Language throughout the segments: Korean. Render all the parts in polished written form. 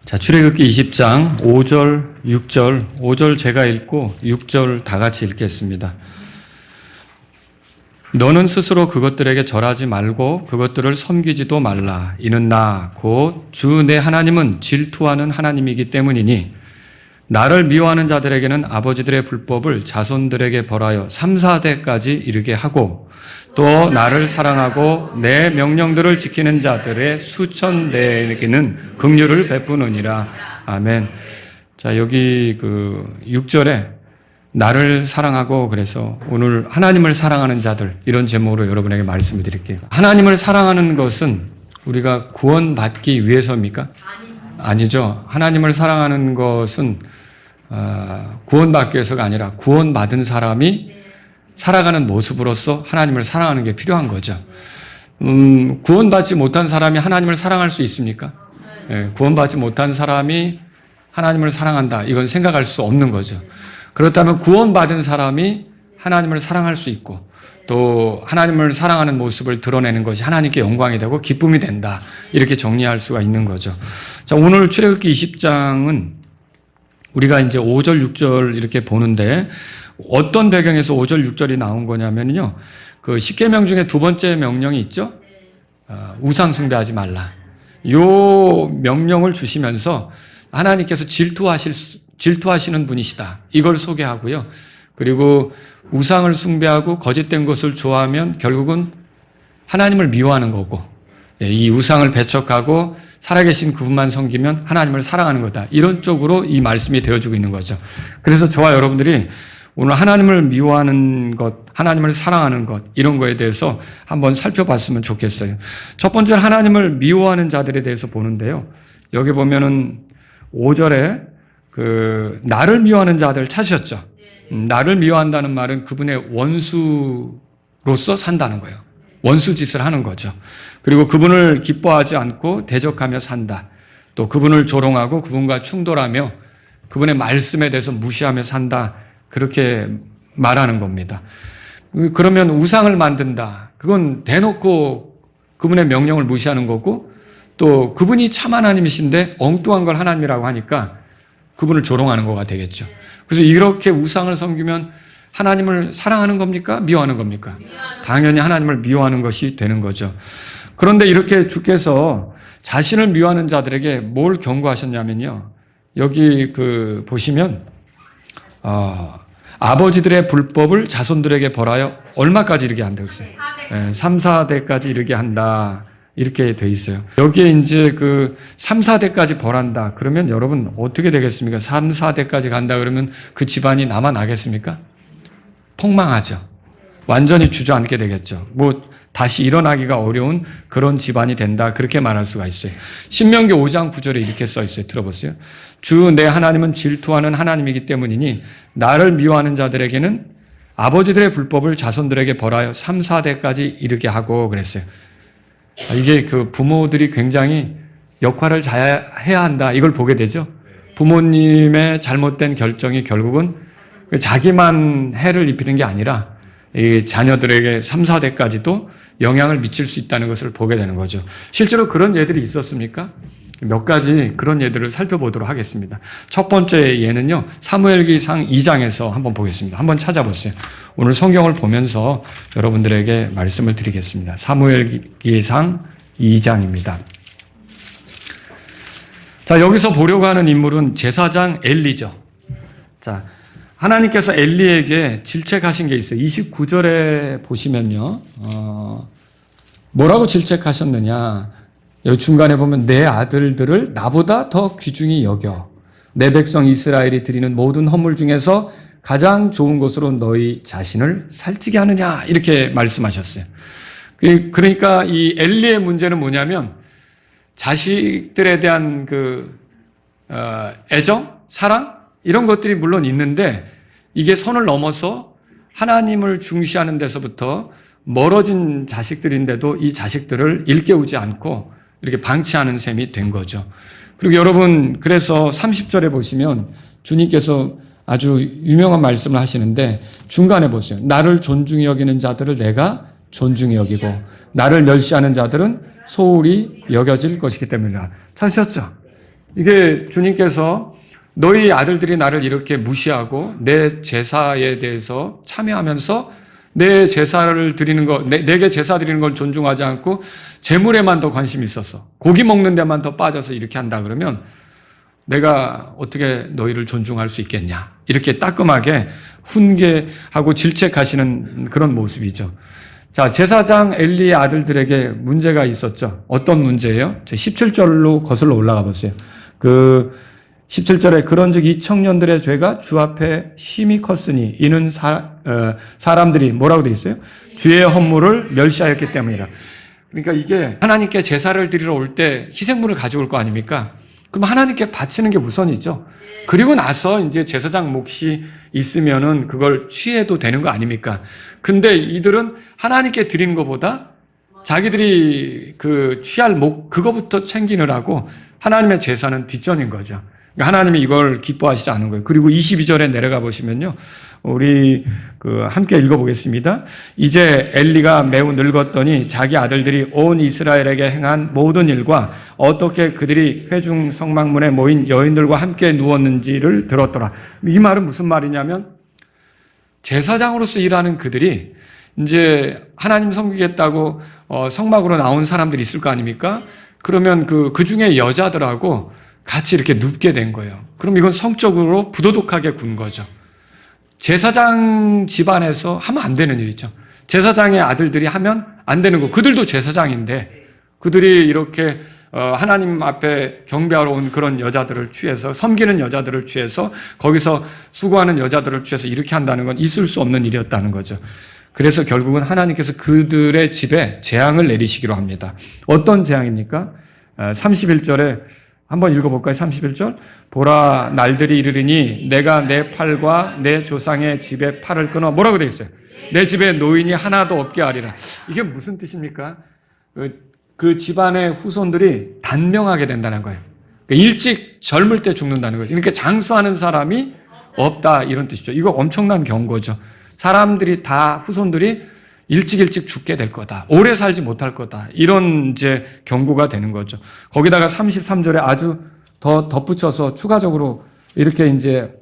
자, 출애굽기 20장 5절, 6절, 5절 제가 읽고 6절 다 같이 읽겠습니다. 너는 스스로 그것들에게 절하지 말고 그것들을 섬기지도 말라. 이는 나 곧 주 내 하나님은 질투하는 하나님이기 때문이니 나를 미워하는 자들에게는 아버지들의 불법을 자손들에게 벌하여 3, 4대까지 이르게 하고 또 나를 사랑하고 내 명령들을 지키는 자들의 수천 대에게는 긍휼을 베푸느니라. 아멘. 자, 여기 6절에 나를 사랑하고 그래서 오늘 하나님을 사랑하는 자들 이런 제목으로 여러분에게 말씀을 드릴게요. 하나님을 사랑하는 것은 우리가 구원받기 위해서입니까? 아니죠. 하나님을 사랑하는 것은 구원받기 위해서가 아니라 구원받은 사람이 살아가는 모습으로서 하나님을 사랑하는 게 필요한 거죠. 구원받지 못한 사람이 하나님을 사랑할 수 있습니까? 네, 구원받지 못한 사람이 하나님을 사랑한다. 이건 생각할 수 없는 거죠. 그렇다면 구원받은 사람이 하나님을 사랑할 수 있고 또 하나님을 사랑하는 모습을 드러내는 것이 하나님께 영광이 되고 기쁨이 된다. 이렇게 정리할 수가 있는 거죠. 자, 오늘 출애굽기 20장은 우리가 이제 5절, 6절 이렇게 보는데 어떤 배경에서 5절, 6절이 나온 거냐면요. 그 십계명 중에 두 번째 명령이 있죠. 우상 숭배하지 말라. 요 명령을 주시면서 하나님께서 질투하시는 분이시다. 이걸 소개하고요. 그리고 우상을 숭배하고 거짓된 것을 좋아하면 결국은 하나님을 미워하는 거고 이 우상을 배척하고 살아계신 그분만 섬기면 하나님을 사랑하는 거다. 이런 쪽으로 이 말씀이 되어주고 있는 거죠. 그래서 저와 여러분들이 오늘 하나님을 미워하는 것, 하나님을 사랑하는 것 이런 거에 대해서 한번 살펴봤으면 좋겠어요. 첫 번째는 하나님을 미워하는 자들에 대해서 보는데요. 여기 보면은 5절에 나를 미워하는 자들 찾으셨죠? 나를 미워한다는 말은 그분의 원수로서 산다는 거예요. 원수 짓을 하는 거죠. 그리고 그분을 기뻐하지 않고 대적하며 산다. 또 그분을 조롱하고 그분과 충돌하며 그분의 말씀에 대해서 무시하며 산다. 그렇게 말하는 겁니다. 그러면 우상을 만든다. 그건 대놓고 그분의 명령을 무시하는 거고 또 그분이 참 하나님이신데 엉뚱한 걸 하나님이라고 하니까 그분을 조롱하는 거가 되겠죠. 그래서 이렇게 우상을 섬기면 하나님을 사랑하는 겁니까? 미워하는 겁니까? 당연히 하나님을 미워하는 것이 되는 거죠. 그런데 이렇게 주께서 자신을 미워하는 자들에게 뭘 경고하셨냐면요. 여기 보시면 아버지들의 불법을 자손들에게 벌하여 얼마까지 이르게 한다 그랬어요? 3, 4대까지 이르게 한다. 이렇게 돼 있어요. 여기에 이제 3, 4대까지 벌한다. 그러면 여러분 어떻게 되겠습니까? 3, 4대까지 간다 그러면 그 집안이 남아나겠습니까? 폭망하죠. 완전히 주저앉게 되겠죠. 다시 일어나기가 어려운 그런 집안이 된다. 그렇게 말할 수가 있어요. 신명기 5장 9절에 이렇게 써 있어요. 들어보세요. 주 내 하나님은 질투하는 하나님이기 때문이니 나를 미워하는 자들에게는 아버지들의 불법을 자손들에게 벌하여 3, 4대까지 이르게 하고 그랬어요. 이게 부모들이 굉장히 역할을 잘 해야 한다. 이걸 보게 되죠. 부모님의 잘못된 결정이 결국은 자기만 해를 입히는 게 아니라 이 자녀들에게 3, 4대까지도 영향을 미칠 수 있다는 것을 보게 되는 거죠. 실제로 그런 예들이 있었습니까? 몇 가지 그런 예들을 살펴보도록 하겠습니다. 첫 번째 예는요. 사무엘기상 2장에서 한번 보겠습니다. 한번 찾아보세요. 오늘 성경을 보면서 여러분들에게 말씀을 드리겠습니다. 사무엘기상 2장입니다. 자, 여기서 보려고 하는 인물은 제사장 엘리죠. 자, 하나님께서 엘리에게 질책하신 게 있어요. 29절에 보시면요. 뭐라고 질책하셨느냐. 여기 중간에 보면 내 아들들을 나보다 더 귀중히 여겨. 내 백성 이스라엘이 드리는 모든 헌물 중에서 가장 좋은 것으로 너희 자신을 살찌게 하느냐. 이렇게 말씀하셨어요. 그러니까 이 엘리의 문제는 뭐냐면 자식들에 대한 애정, 사랑 이런 것들이 물론 있는데 이게 선을 넘어서 하나님을 중시하는 데서부터 멀어진 자식들인데도 이 자식들을 일깨우지 않고 이렇게 방치하는 셈이 된 거죠. 그리고 여러분 그래서 30절에 보시면 주님께서 아주 유명한 말씀을 하시는데 중간에 보세요. 나를 존중히 여기는 자들을 내가 존중히 여기고 나를 멸시하는 자들은 소홀히 여겨질 것이기 때문이라. 찾으셨죠? 이게 주님께서 너희 아들들이 나를 이렇게 무시하고 내 제사에 대해서 참여하면서 내 제사를 드리는 거, 내게 제사 드리는 걸 존중하지 않고 재물에만 더 관심이 있어서 고기 먹는 데만 더 빠져서 이렇게 한다 그러면 내가 어떻게 너희를 존중할 수 있겠냐. 이렇게 따끔하게 훈계하고 질책하시는 그런 모습이죠. 자, 제사장 엘리의 아들들에게 문제가 있었죠. 어떤 문제예요? 17절로 거슬러 올라가 보세요. 17절에 그런즉 이 청년들의 죄가 주 앞에 심히 컸으니 이는 사람들이 뭐라고 돼 있어요? 주의 헌물을 멸시하였기 때문이라. 그러니까 이게 하나님께 제사를 드리러 올 때 희생물을 가져올 거 아닙니까? 그럼 하나님께 바치는 게 우선이죠. 그리고 나서 이제 제사장 몫이 있으면은 그걸 취해도 되는 거 아닙니까? 근데 이들은 하나님께 드리는 것보다 자기들이 취할 목, 그거부터 챙기느라고 하나님의 제사는 뒷전인 거죠. 하나님이 이걸 기뻐하시지 않은 거예요. 그리고 22절에 내려가 보시면요. 우리 함께 읽어보겠습니다. 이제 엘리가 매우 늙었더니 자기 아들들이 온 이스라엘에게 행한 모든 일과 어떻게 그들이 회중 성막문에 모인 여인들과 함께 누웠는지를 들었더라. 이 말은 무슨 말이냐면 제사장으로서 일하는 그들이 이제 하나님 섬기겠다고 성막으로 나온 사람들이 있을 거 아닙니까? 그러면 그 중에 여자들하고 같이 이렇게 눕게 된 거예요. 그럼 이건 성적으로 부도덕하게 군 거죠. 제사장 집안에서 하면 안 되는 일이죠. 제사장의 아들들이 하면 안 되는 거. 그들도 제사장인데 그들이 이렇게 하나님 앞에 경배하러 온 그런 여자들을 취해서 섬기는 여자들을 취해서 거기서 수고하는 여자들을 취해서 이렇게 한다는 건 있을 수 없는 일이었다는 거죠. 그래서 결국은 하나님께서 그들의 집에 재앙을 내리시기로 합니다. 어떤 재앙입니까? 31절에 한번 읽어볼까요? 31절. 보라, 날들이 이르리니 내가 내 팔과 내 조상의 집에 팔을 끊어 뭐라고 되어 있어요? 내 집에 노인이 하나도 없게 하리라. 이게 무슨 뜻입니까? 그 집안의 후손들이 단명하게 된다는 거예요. 일찍 젊을 때 죽는다는 거예요. 그러니까 장수하는 사람이 없다 이런 뜻이죠. 이거 엄청난 경고죠. 사람들이 다 후손들이 일찍 죽게 될 거다. 오래 살지 못할 거다. 이런 이제 경고가 되는 거죠. 거기다가 33절에 아주 더 덧붙여서 추가적으로 이렇게 이제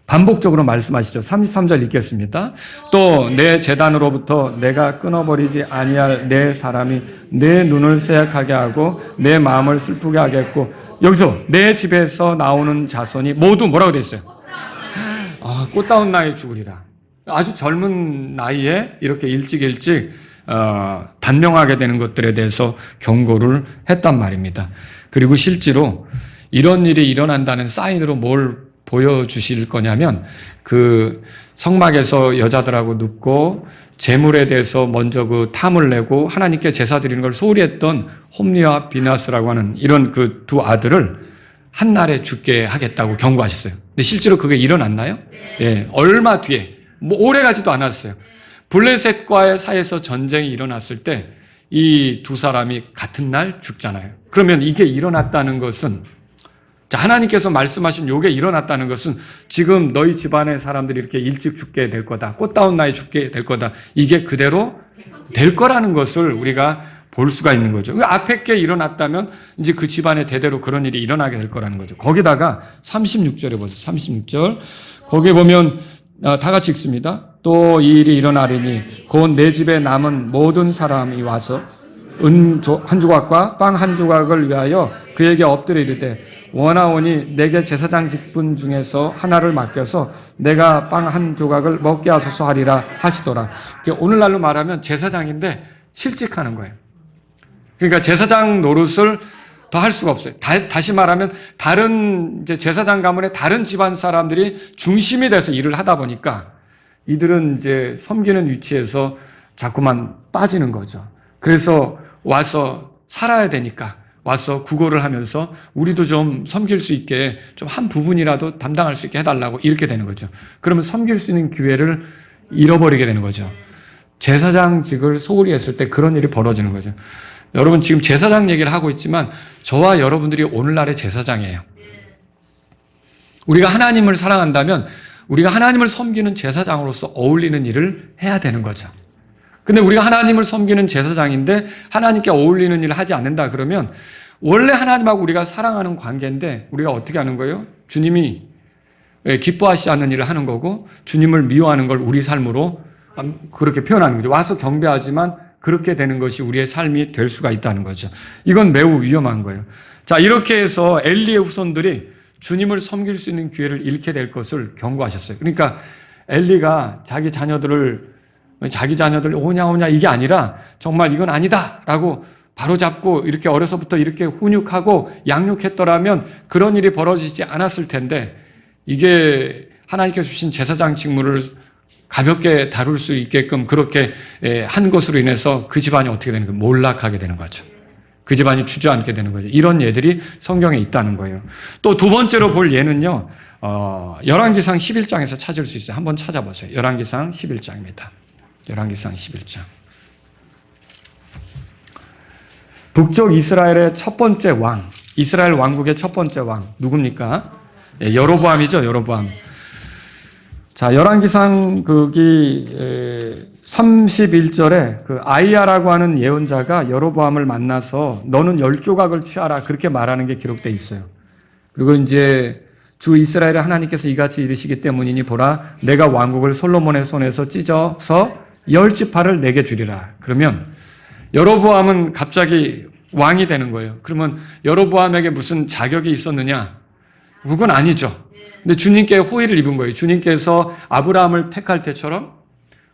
반복적으로 말씀하시죠. 33절 읽겠습니다. 또 내 제단으로부터 내가 끊어버리지 아니할 내 사람이 내 눈을 새약하게 하고 내 마음을 슬프게 하겠고 여기서 내 집에서 나오는 자손이 모두 뭐라고 돼 있어요? 꽃다운 나이에 죽으리라. 아주 젊은 나이에 이렇게 일찍 단명하게 되는 것들에 대해서 경고를 했단 말입니다. 그리고 실제로 이런 일이 일어난다는 사인으로 뭘 보여주실 거냐면 성막에서 여자들하고 눕고 재물에 대해서 먼저 탐을 내고 하나님께 제사 드리는 걸 소홀히 했던 홈리와 비나스라고 하는 이런 두 아들을 한날에 죽게 하겠다고 경고하셨어요. 근데 실제로 그게 일어났나요? 예, 얼마 뒤에 오래 가지도 않았어요. 블레셋과의 사이에서 전쟁이 일어났을 때 이 두 사람이 같은 날 죽잖아요. 그러면 이게 일어났다는 것은 하나님께서 말씀하신 요게 일어났다는 것은 지금 너희 집안의 사람들이 이렇게 일찍 죽게 될 거다. 꽃다운 나이 죽게 될 거다. 이게 그대로 될 거라는 것을 우리가 볼 수가 있는 거죠. 앞에 게 일어났다면 이제 그 집안에 대대로 그런 일이 일어나게 될 거라는 거죠. 거기다가 36절에 보세요. 36절. 거기에 보면 다 같이 읽습니다. 또 이 일이 일어나리니 곧 내 집에 남은 모든 사람이 와서 은 한 조각과 빵 한 조각을 위하여 그에게 엎드려 이르되 원하오니 내게 제사장 직분 중에서 하나를 맡겨서 내가 빵 한 조각을 먹게 하소서 하리라 하시더라. 오늘날로 말하면 제사장인데 실직하는 거예요. 그러니까 제사장 노릇을 더 할 수가 없어요. 다시 말하면 다른 이제 제사장 가문의 다른 집안 사람들이 중심이 돼서 일을 하다 보니까 이들은 이제 섬기는 위치에서 자꾸만 빠지는 거죠. 그래서 와서 살아야 되니까 와서 구걸을 하면서 우리도 좀 섬길 수 있게 좀 한 부분이라도 담당할 수 있게 해달라고 이렇게 되는 거죠. 그러면 섬길 수 있는 기회를 잃어버리게 되는 거죠. 제사장직을 소홀히 했을 때 그런 일이 벌어지는 거죠. 여러분 지금 제사장 얘기를 하고 있지만 저와 여러분들이 오늘날의 제사장이에요. 우리가 하나님을 사랑한다면 우리가 하나님을 섬기는 제사장으로서 어울리는 일을 해야 되는 거죠. 근데 우리가 하나님을 섬기는 제사장인데 하나님께 어울리는 일을 하지 않는다 그러면 원래 하나님하고 우리가 사랑하는 관계인데 우리가 어떻게 하는 거예요? 주님이 기뻐하시지 않는 일을 하는 거고 주님을 미워하는 걸 우리 삶으로 그렇게 표현하는 거죠. 와서 경배하지만 그렇게 되는 것이 우리의 삶이 될 수가 있다는 거죠. 이건 매우 위험한 거예요. 자, 이렇게 해서 엘리의 후손들이 주님을 섬길 수 있는 기회를 잃게 될 것을 경고하셨어요. 그러니까 엘리가 자기 자녀들 오냐 이게 아니라 정말 이건 아니다라고 바로잡고 이렇게 어려서부터 이렇게 훈육하고 양육했더라면 그런 일이 벌어지지 않았을 텐데 이게 하나님께서 주신 제사장 직무를 가볍게 다룰 수 있게끔 그렇게 한 것으로 인해서 그 집안이 어떻게 되는 거예요? 몰락하게 되는 거죠. 그 집안이 주저앉게 되는 거죠. 이런 예들이 성경에 있다는 거예요. 또 두 번째로 볼 예는요. 열왕기상 11장에서 찾을 수 있어요. 한번 찾아보세요. 열왕기상 11장입니다. 열왕기상 11장. 북쪽 이스라엘의 첫 번째 왕, 이스라엘 왕국의 첫 번째 왕 누굽니까? 여로보암이죠. 여로보암. 자, 열왕기상 거기 31절에 그 아이야라고 하는 예언자가 여로보암을 만나서 너는 10조각을 취하라 그렇게 말하는 게 기록되어 있어요. 그리고 이제 주 이스라엘의 하나님께서 이같이 이르시기 때문이니 보라 내가 왕국을 솔로몬의 손에서 찢어서 10지파를 내게 주리라. 그러면 여로보암은 갑자기 왕이 되는 거예요. 그러면 여로보암에게 무슨 자격이 있었느냐? 그건 아니죠. 근데 주님께 호의를 입은 거예요. 주님께서 아브라함을 택할 때처럼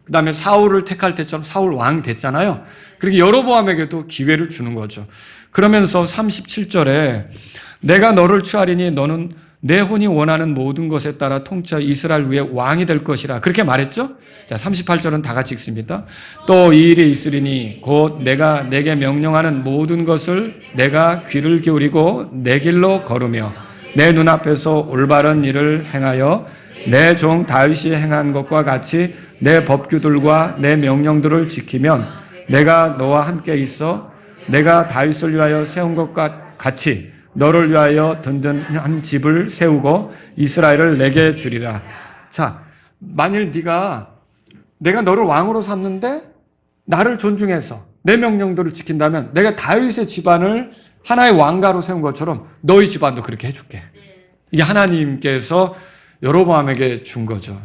그 다음에 사울을 택할 때처럼 사울 왕 됐잖아요. 그렇게 여로보암에게도 기회를 주는 거죠. 그러면서 37절에 내가 너를 취하리니 너는 내 혼이 원하는 모든 것에 따라 통쳐 이스라엘 위에 왕이 될 것이라. 그렇게 말했죠? 자, 38절은 다 같이 읽습니다. 또 이 일이 있으리니 곧 내가 내게 명령하는 모든 것을 내가 귀를 기울이고 내 길로 걸으며 내 눈앞에서 올바른 일을 행하여 내 종 다윗이 행한 것과 같이 내 법규들과 내 명령들을 지키면 내가 너와 함께 있어 내가 다윗을 위하여 세운 것과 같이 너를 위하여 든든한 집을 세우고 이스라엘을 내게 주리라. 자, 만일 내가 너를 왕으로 삼는데 나를 존중해서 내 명령들을 지킨다면 내가 다윗의 집안을 하나의 왕가로 세운 것처럼 너희 집안도 그렇게 해줄게. 이게 하나님께서 여로보암에게 준 거죠.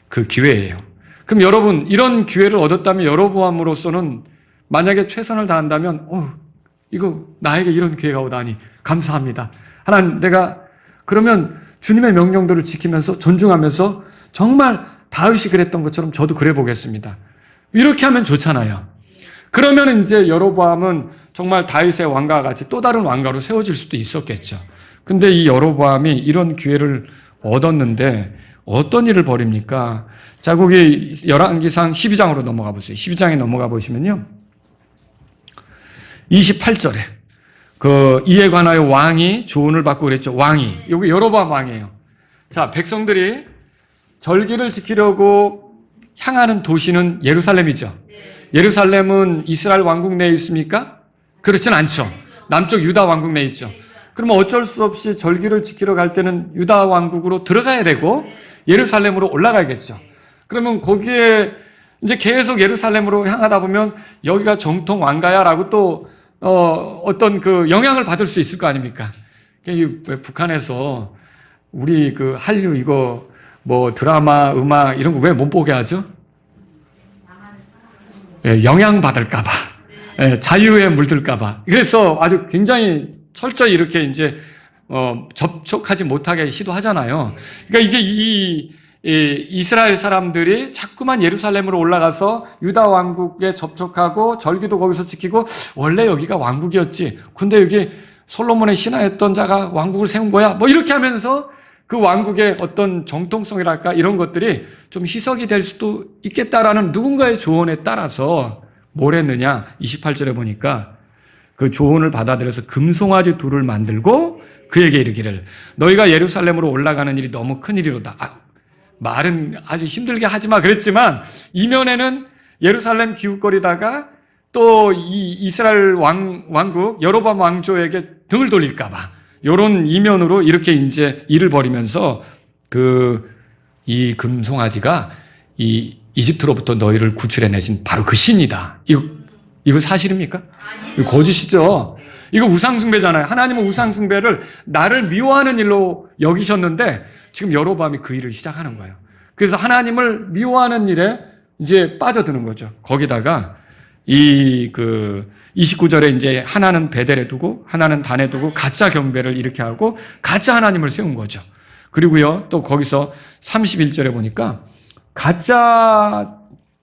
그 기회예요. 그럼 여러분 이런 기회를 얻었다면 여로보암으로서는 만약에 최선을 다한다면 이거 나에게 이런 기회가 오다니 감사합니다. 하나님 내가 그러면 주님의 명령들을 지키면서 존중하면서 정말 다윗이 그랬던 것처럼 저도 그래 보겠습니다. 이렇게 하면 좋잖아요. 그러면 이제 여로보암은 정말 다윗의 왕가와 같이 또 다른 왕가로 세워질 수도 있었겠죠. 근데 이 여로보암이 이런 기회를 얻었는데 어떤 일을 벌입니까? 자, 거기 열왕기상 12장으로 넘어가 보세요. 12장에 넘어가 보시면요. 28절에 이에 관하여 왕이 조언을 받고 그랬죠. 왕이. 여기 여로보암 왕이에요. 자, 백성들이 절기를 지키려고 향하는 도시는 예루살렘이죠. 예루살렘은 이스라엘 왕국 내에 있습니까? 그렇진 않죠. 남쪽 유다 왕국 내에 있죠. 그러면 어쩔 수 없이 절기를 지키러 갈 때는 유다 왕국으로 들어가야 되고 예루살렘으로 올라가야겠죠. 그러면 거기에 이제 계속 예루살렘으로 향하다 보면 여기가 정통 왕가야라고 또 어떤 그 영향을 받을 수 있을 거 아닙니까? 북한에서 우리 그 한류 이거 뭐 드라마, 음악 이런 거 왜 못 보게 하죠? 영향 받을까봐, 자유에 물들까봐. 그래서 아주 굉장히 철저히 이렇게 이제 접촉하지 못하게 시도하잖아요. 그러니까 이게 이스라엘 사람들이 자꾸만 예루살렘으로 올라가서 유다 왕국에 접촉하고 절기도 거기서 지키고 원래 여기가 왕국이었지. 근데 여기 솔로몬의 신하였던 자가 왕국을 세운 거야. 뭐 이렇게 하면서 그 왕국의 어떤 정통성이랄까 이런 것들이 좀 희석이 될 수도 있겠다라는 누군가의 조언에 따라서 뭘 했느냐. 28절에 보니까 그 조언을 받아들여서 금송아지 둘을 만들고 그에게 이르기를 너희가 예루살렘으로 올라가는 일이 너무 큰 일이로다. 말은 아주 힘들게 하지마 그랬지만 이면에는 예루살렘 기웃거리다가 또 이 이스라엘 왕국 여로보암 왕조에게 등을 돌릴까 봐 이런 이면으로 이렇게 이제 일을 벌이면서 이 금송아지가 이 이집트로부터 너희를 구출해내신 바로 그 신이다. 이거 사실입니까? 이거 거짓이죠. 이거 우상숭배잖아요. 하나님은 우상숭배를 나를 미워하는 일로 여기셨는데 지금 여로보암이 그 일을 시작하는 거예요. 그래서 하나님을 미워하는 일에 이제 빠져드는 거죠. 거기다가 29절에 이제 하나는 베델에 두고 하나는 단에 두고 가짜 경배를 이렇게 하고 가짜 하나님을 세운 거죠. 그리고요, 또 거기서 31절에 보니까 가짜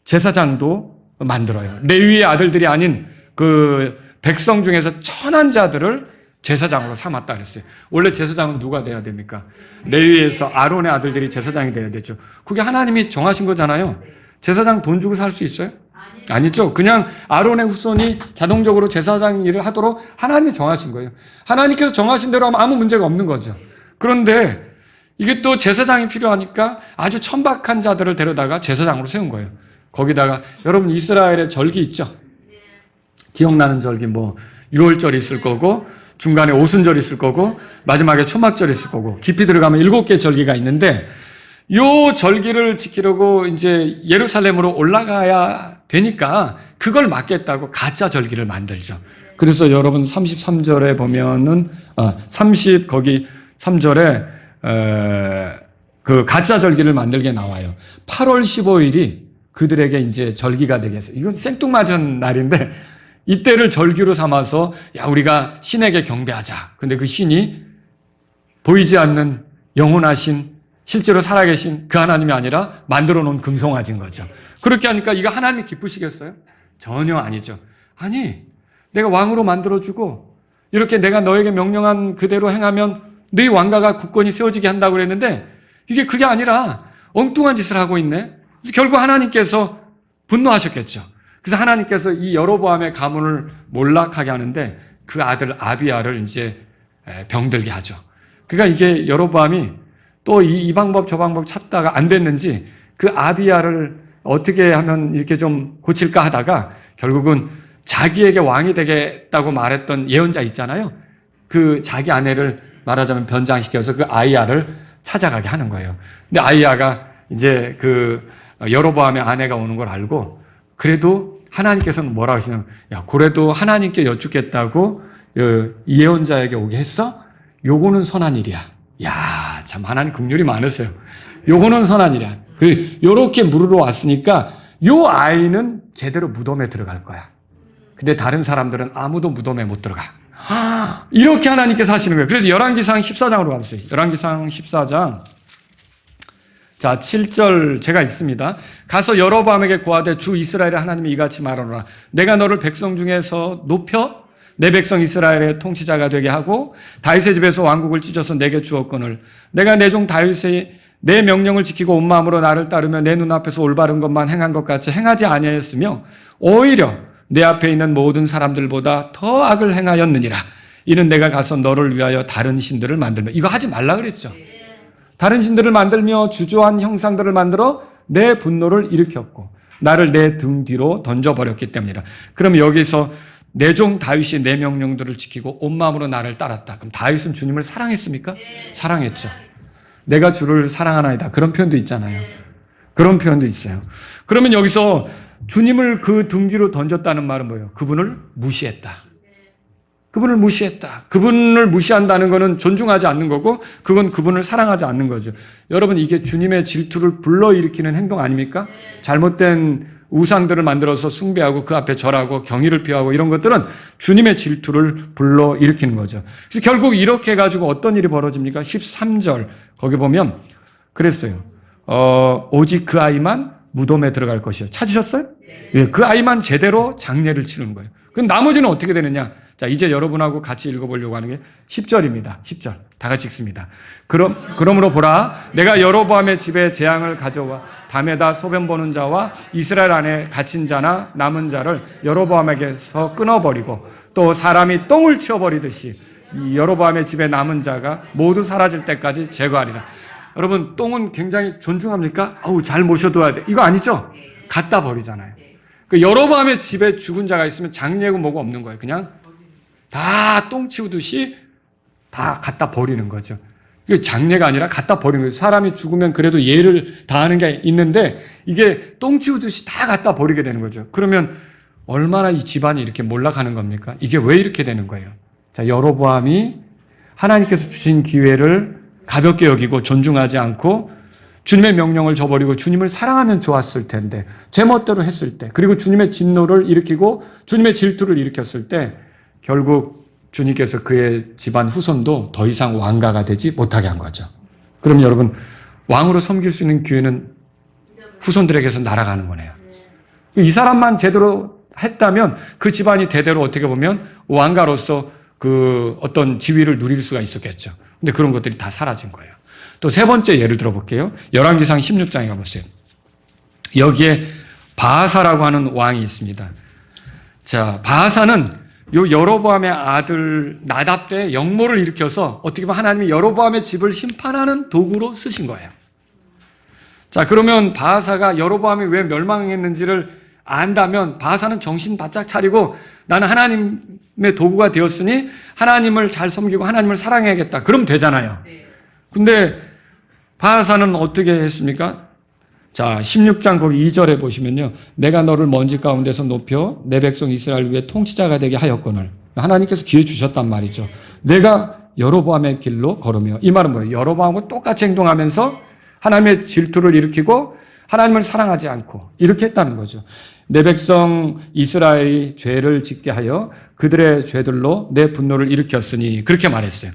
제사장도 만들어요. 레위의 아들들이 아닌 그 백성 중에서 천한 자들을 제사장으로 삼았다 그랬어요. 원래 제사장은 누가 돼야 됩니까? 레위에서 아론의 아들들이 제사장이 돼야 되죠. 그게 하나님이 정하신 거잖아요. 제사장 돈 주고 살 수 있어요? 아니죠. 그냥 아론의 후손이 자동적으로 제사장 일을 하도록 하나님이 정하신 거예요. 하나님께서 정하신 대로 하면 아무 문제가 없는 거죠. 그런데 이게 또 제사장이 필요하니까 아주 천박한 자들을 데려다가 제사장으로 세운 거예요. 거기다가 여러분 이스라엘의 절기 있죠? 기억나는 절기 뭐 6월절이 있을 거고 중간에 오순절이 있을 거고 마지막에 초막절이 있을 거고 깊이 들어가면 7개 절기가 있는데 요 절기를 지키려고 이제 예루살렘으로 올라가야 되니까 그걸 막겠다고 가짜 절기를 만들죠. 그래서 여러분 33절에 보면은 3절에 그 가짜 절기를 만들게 나와요. 8월 15일이 그들에게 이제 절기가 되겠어요. 이건 생뚱맞은 날인데 이때를 절기로 삼아서 야 우리가 신에게 경배하자. 근데 그 신이 보이지 않는 영원하신 실제로 살아계신 그 하나님이 아니라 만들어 놓은 금송아지인 거죠. 그렇게 하니까 이거 하나님이 기쁘시겠어요? 전혀 아니죠. 아니 내가 왕으로 만들어주고 이렇게 내가 너에게 명령한 그대로 행하면 너희 왕가가 굳건히 세워지게 한다고 그랬는데 이게 그게 아니라 엉뚱한 짓을 하고 있네. 결국 하나님께서 분노하셨겠죠. 그래서 하나님께서 이 여로보암의 가문을 몰락하게 하는데 그 아들 아비야를 이제 병들게 하죠. 그러니까 이게 여로보암이 또 이 방법 저 방법 찾다가 안 됐는지 그 아비야를 어떻게 하면 이렇게 좀 고칠까 하다가 결국은 자기에게 왕이 되겠다고 말했던 예언자 있잖아요. 그 자기 아내를 말하자면 변장시켜서 그 아이야를 찾아가게 하는 거예요. 근데 아이야가 이제 그 여로보암의 아내가 오는 걸 알고 그래도 하나님께서는 뭐라고 하시냐면 야, 그래도 하나님께 여쭙겠다고 예언자에게 오게 했어? 요거는 선한 일이야. 야, 참 하나님 긍휼이 많으세요. 요거는 선한 일이야. 요렇게 물으러 왔으니까 요 아이는 제대로 무덤에 들어갈 거야. 근데 다른 사람들은 아무도 무덤에 못 들어가. 이렇게 하나님께서 하시는 거예요. 그래서 열왕기상 14장으로 가보세요. 열왕기상 14장. 자, 7절 제가 읽습니다. 가서 여로보암에게 고하되 주 이스라엘의 하나님이 이같이 말하노라. 내가 너를 백성 중에서 높여 내 백성 이스라엘의 통치자가 되게 하고 다윗의 집에서 왕국을 찢어서 내게 주었거늘 내가 내 종 다윗의 내 명령을 지키고 온 마음으로 나를 따르며 내 눈앞에서 올바른 것만 행한 것 같이 행하지 아니하였으며 오히려 내 앞에 있는 모든 사람들보다 더 악을 행하였느니라. 이는 내가 가서 너를 위하여 다른 신들을 만들며 이거 하지 말라 그랬죠. 다른 신들을 만들며 주저한 형상들을 만들어 내 분노를 일으켰고 나를 내 등 뒤로 던져버렸기 때문이라. 그럼 여기서 내 종 다윗이 내 명령들을 지키고 온 마음으로 나를 따랐다. 그럼 다윗은 주님을 사랑했습니까? 사랑했죠. 내가 주를 사랑하나이다. 그런 표현도 있잖아요. 그런 표현도 있어요. 그러면 여기서 주님을 그 등 뒤로 던졌다는 말은 뭐예요? 그분을 무시했다. 그분을 무시했다. 그분을 무시한다는 것은 존중하지 않는 거고 그건 그분을 사랑하지 않는 거죠. 여러분 이게 주님의 질투를 불러일으키는 행동 아닙니까? 잘못된 우상들을 만들어서 숭배하고 그 앞에 절하고 경의를 표하고 이런 것들은 주님의 질투를 불러일으키는 거죠. 그래서 결국 이렇게 해가지고 어떤 일이 벌어집니까? 13절 거기 보면 그랬어요. 오직 그 아이만 무덤에 들어갈 것이요. 찾으셨어요? 예, 그 아이만 제대로 장례를 치르는 거예요. 그럼 나머지는 어떻게 되느냐? 자, 이제 여러분하고 같이 읽어보려고 하는 게 10절입니다. 10절. 다 같이 읽습니다. 그러므로 보라, 내가 여로보암의 집에 재앙을 가져와 밤에다 소변 보는 자와 이스라엘 안에 갇힌 자나 남은 자를 여로보암에게서 끊어버리고 또 사람이 똥을 치워버리듯이 이 여로보암의 집에 남은 자가 모두 사라질 때까지 제거하리라. 여러분, 똥은 굉장히 존중합니까? 아우, 잘 모셔둬야 돼. 이거 아니죠? 갖다 버리잖아요. 그 여로보암의 집에 죽은 자가 있으면 장례고 뭐고 없는 거예요. 그냥 다 똥 치우듯이 다 갖다 버리는 거죠. 이게 장례가 아니라 갖다 버리는 거예요. 사람이 죽으면 그래도 예를 다하는 게 있는데 이게 똥 치우듯이 다 갖다 버리게 되는 거죠. 그러면 얼마나 이 집안이 이렇게 몰락하는 겁니까? 이게 왜 이렇게 되는 거예요? 자, 여로보암이 하나님께서 주신 기회를 가볍게 여기고 존중하지 않고 주님의 명령을 저버리고 주님을 사랑하면 좋았을 텐데 제멋대로 했을 때, 그리고 주님의 진노를 일으키고 주님의 질투를 일으켰을 때 결국 주님께서 그의 집안 후손도 더 이상 왕가가 되지 못하게 한 거죠. 그럼 여러분, 왕으로 섬길 수 있는 기회는 후손들에게서 날아가는 거네요. 이 사람만 제대로 했다면 그 집안이 대대로 어떻게 보면 왕가로서 그 어떤 지위를 누릴 수가 있었겠죠. 근데 그런 것들이 다 사라진 거예요. 또 세 번째 예를 들어볼게요. 열왕기상 16장에 가보세요. 여기에 바하사라고 하는 왕이 있습니다. 자, 바하사는 요 여로보암의 아들 나답 때 역모를 일으켜서 어떻게 보면 하나님이 여로보암의 집을 심판하는 도구로 쓰신 거예요. 자, 그러면 바하사가 여로보암이 왜 멸망했는지를 안다면 바하사는 정신 바짝 차리고 나는 하나님의 도구가 되었으니 하나님을 잘 섬기고 하나님을 사랑해야겠다. 그럼 되잖아요. 근데 바하사는 어떻게 했습니까? 자, 16장 거기 2절에 보시면요. 내가 너를 먼지 가운데서 높여 내 백성 이스라엘 위에 통치자가 되게 하였거늘. 하나님께서 기회 주셨단 말이죠. 내가 여로보암의 길로 걸으며. 이 말은 뭐예요? 여로보암과 똑같이 행동하면서 하나님의 질투를 일으키고 하나님을 사랑하지 않고 이렇게 했다는 거죠. 내 백성 이스라엘이 죄를 짓게 하여 그들의 죄들로 내 분노를 일으켰으니 그렇게 말했어요.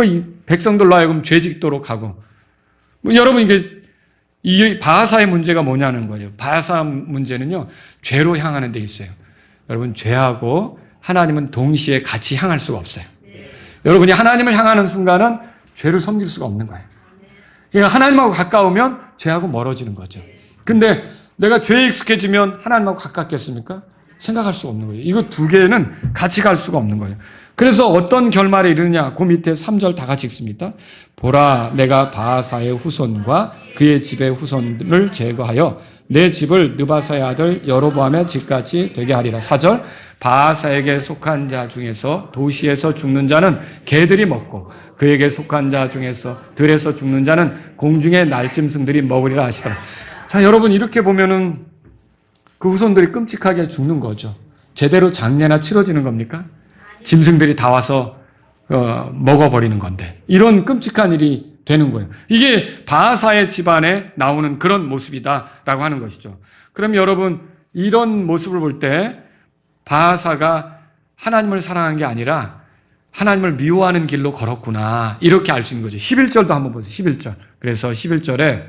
이 백성들로 하여금 죄 짓도록 하고. 여러분, 이 바하사의 문제가 뭐냐는 거예요. 바하사 문제는요, 죄로 향하는 데 있어요. 여러분, 죄하고 하나님은 동시에 같이 향할 수가 없어요. 여러분이 하나님을 향하는 순간은 죄를 섬길 수가 없는 거예요. 그러니까 하나님하고 가까우면 죄하고 멀어지는 거죠. 근데 내가 죄에 익숙해지면 하나님하고 가깝겠습니까? 생각할 수가 없는 거예요. 이거 두 개는 같이 갈 수가 없는 거예요. 그래서 어떤 결말에 이르느냐? 그 밑에 3절 다 같이 읽습니다. 보라, 내가 바하사의 후손과 그의 집의 후손을 제거하여 내 집을 느바사의 아들 여로보암의 집같이 되게 하리라. 4절, 바하사에게 속한 자 중에서 도시에서 죽는 자는 개들이 먹고 그에게 속한 자 중에서 들에서 죽는 자는 공중의 날짐승들이 먹으리라 하시더라. 자, 여러분, 이렇게 보면은 그 후손들이 끔찍하게 죽는 거죠. 제대로 장례나 치러지는 겁니까? 짐승들이 다 와서 먹어버리는 건데 이런 끔찍한 일이 되는 거예요. 이게 바하사의 집안에 나오는 그런 모습이다라고 하는 것이죠. 그럼 여러분, 이런 모습을 볼 때 바하사가 하나님을 사랑한 게 아니라 하나님을 미워하는 길로 걸었구나, 이렇게 알 수 있는 거죠. 11절도 한번 보세요. 11절. 그래서 11절에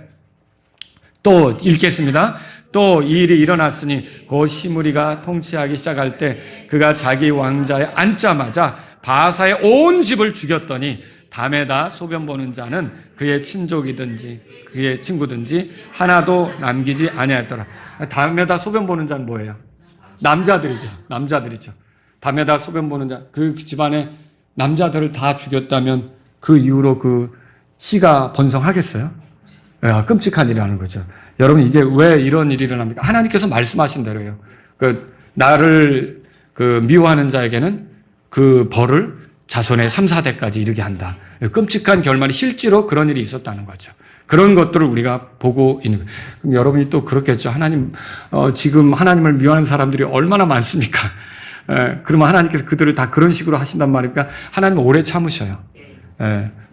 또 읽겠습니다. 또 이 일이 일어났으니 곧 시므리가 통치하기 시작할 때 그가 자기 왕자에 앉자마자 바하사의 온 집을 죽였더니 담에다 소변 보는 자는 그의 친족이든지 그의 친구든지 하나도 남기지 아니하였더라. 담에다 소변 보는 자는 뭐예요? 남자들이죠. 담에다 소변 보는 자, 그 집안에 남자들을 다 죽였다면 그 이후로 그 씨가 번성하겠어요? 끔찍한 일이라는 거죠. 여러분, 이게 왜 이런 일이 일어납니까? 하나님께서 말씀하신 대로예요. 나를 미워하는 자에게는 그 벌을 자손의 3, 4대까지 이르게 한다. 끔찍한 결말이 실제로 그런 일이 있었다는 거죠. 그런 것들을 우리가 보고 있는 거예요. 그럼 여러분이 또 그렇겠죠. 하나님, 지금 하나님을 미워하는 사람들이 얼마나 많습니까? 그러면 하나님께서 그들을 다 그런 식으로 하신단 말입니까? 하나님은 오래 참으셔요.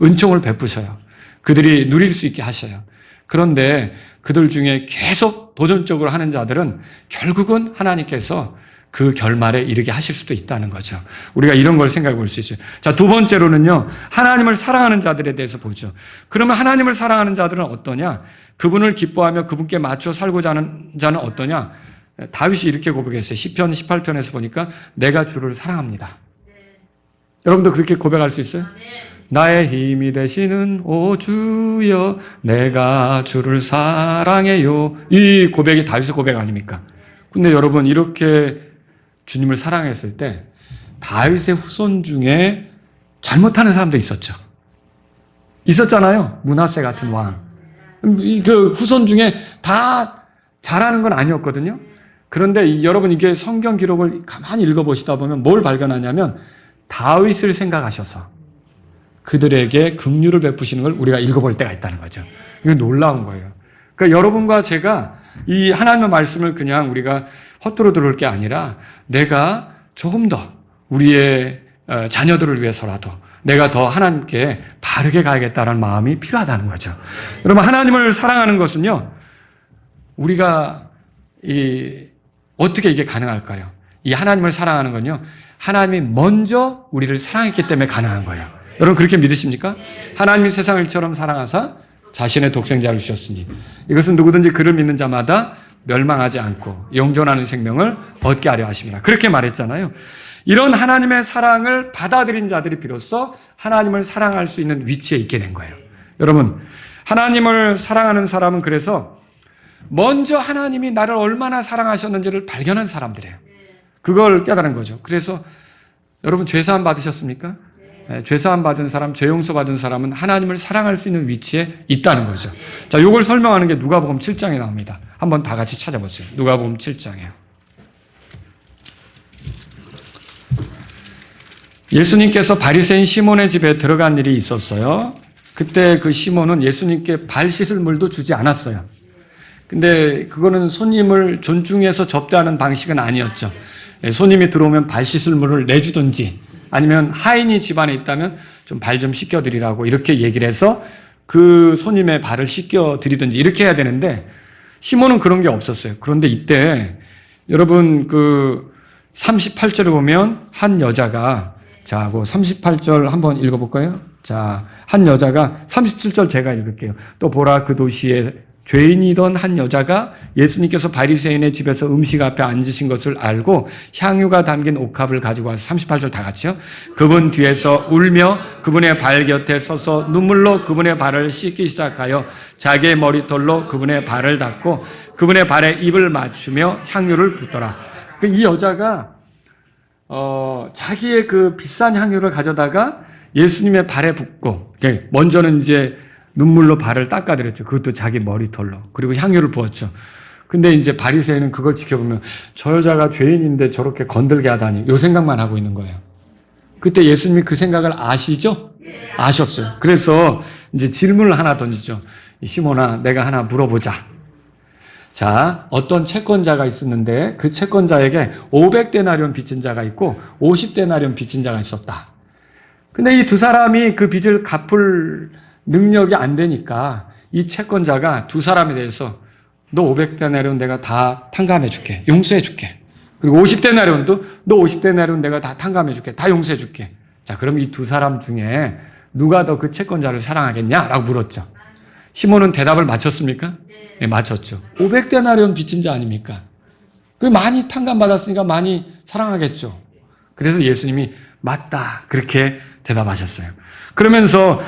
은총을 베푸셔요. 그들이 누릴 수 있게 하셔요. 그런데 그들 중에 계속 도전적으로 하는 자들은 결국은 하나님께서 그 결말에 이르게 하실 수도 있다는 거죠. 우리가 이런 걸 생각해 볼 수 있어요. 자, 두 번째로는요, 하나님을 사랑하는 자들에 대해서 보죠. 그러면 하나님을 사랑하는 자들은 어떠냐? 그분을 기뻐하며 그분께 맞춰 살고자 하는 자는 어떠냐? 다윗이 이렇게 고백했어요. 시편 18편에서 보니까 내가 주를 사랑합니다. 여러분도 그렇게 고백할 수 있어요? 나의 힘이 되시는 오 주여 내가 주를 사랑해요. 이 고백이 다윗의 고백 아닙니까? 근데 여러분, 이렇게 주님을 사랑했을 때 다윗의 후손 중에 잘못하는 사람도 있었죠. 있었잖아요. 므낫세 같은 왕. 그 후손 중에 다 잘하는 건 아니었거든요. 그런데 여러분, 이게 성경 기록을 가만히 읽어보시다 보면 뭘 발견하냐면 다윗을 생각하셔서 그들에게 긍휼을 베푸시는 걸 우리가 읽어볼 때가 있다는 거죠. 이건 놀라운 거예요. 그러니까 여러분과 제가 이 하나님의 말씀을 그냥 우리가 헛되이 들을 게 아니라 내가 조금 더 우리의 자녀들을 위해서라도 내가 더 하나님께 바르게 가야겠다는 마음이 필요하다는 거죠. 여러분, 하나님을 사랑하는 것은요, 우리가 어떻게 이게 가능할까요? 이 하나님을 사랑하는 건요, 하나님이 먼저 우리를 사랑했기 때문에 가능한 거예요. 여러분, 그렇게 믿으십니까? 하나님이 세상을 이처럼 사랑하사 자신의 독생자를 주셨으니 이것은 누구든지 그를 믿는 자마다 멸망하지 않고 영존하는 생명을 얻게 하려 하심이라. 그렇게 말했잖아요. 이런 하나님의 사랑을 받아들인 자들이 비로소 하나님을 사랑할 수 있는 위치에 있게 된 거예요. 여러분, 하나님을 사랑하는 사람은 그래서 먼저 하나님이 나를 얼마나 사랑하셨는지를 발견한 사람들이에요. 그걸 깨달은 거죠. 그래서 여러분, 죄사함 받으셨습니까? 네, 죄사함 받은 사람, 죄 용서 받은 사람은 하나님을 사랑할 수 있는 위치에 있다는 거죠. 자, 이걸 설명하는 게 누가복음 7장에 나옵니다. 한번 다 같이 찾아보세요. 누가복음 7장이에요. 예수님께서 바리새인 시몬의 집에 들어간 일이 있었어요. 그때 그 시몬은 예수님께 발 씻을 물도 주지 않았어요. 근데 그거는 손님을 존중해서 접대하는 방식은 아니었죠. 손님이 들어오면 발 씻을 물을 내주든지 아니면 하인이 집안에 있다면 좀 발 좀 씻겨드리라고 이렇게 얘기를 해서 그 손님의 발을 씻겨드리든지 이렇게 해야 되는데 시몬은 그런 게 없었어요. 그런데 이때 여러분 그 38절을 보면 한 여자가, 자, 그 38절 한번 읽어볼까요? 자, 한 여자가, 37절 제가 읽을게요. 또 보라, 그 도시에 죄인이던 한 여자가 예수님께서 바리새인의 집에서 음식 앞에 앉으신 것을 알고 향유가 담긴 옥합을 가지고 와서, 38절 다 같이요. 그분 뒤에서 울며 그분의 발 곁에 서서 눈물로 그분의 발을 씻기 시작하여 자기의 머리털로 그분의 발을 닦고 그분의 발에 입을 맞추며 향유를 붓더라. 이 여자가 자기의 그 비싼 향유를 가져다가 예수님의 발에 붓고, 먼저는 이제 눈물로 발을 닦아드렸죠. 그것도 자기 머리털로. 그리고 향유를 부었죠. 근데 이제 바리새인은 그걸 지켜보면 저 여자가 죄인인데 저렇게 건들게 하다니, 요 생각만 하고 있는 거예요. 그때 예수님이 그 생각을 아시죠? 아셨어요. 그래서 이제 질문을 하나 던지죠. 시몬아, 내가 하나 물어보자. 자, 어떤 채권자가 있었는데 그 채권자에게 500데나리온 빚진 자가 있고 50데나리온 빚진 자가 있었다. 근데 이 두 사람이 그 빚을 갚을 능력이 안 되니까 이 채권자가 두 사람에 대해서 너 500데나리온 내가 다 탕감해 줄게. 용서해 줄게. 그리고 50데나리온도 너 50데나리온 내가 다 탕감해 줄게. 다 용서해 줄게. 자, 그럼 이 두 사람 중에 누가 더 그 채권자를 사랑하겠냐라고 물었죠. 시몬은 대답을 맞췄습니까? 네, 맞췄죠. 500데나리온 빚진 자 아닙니까? 그 많이 탕감받았으니까 많이 사랑하겠죠. 그래서 예수님이 맞다, 그렇게 대답하셨어요. 그러면서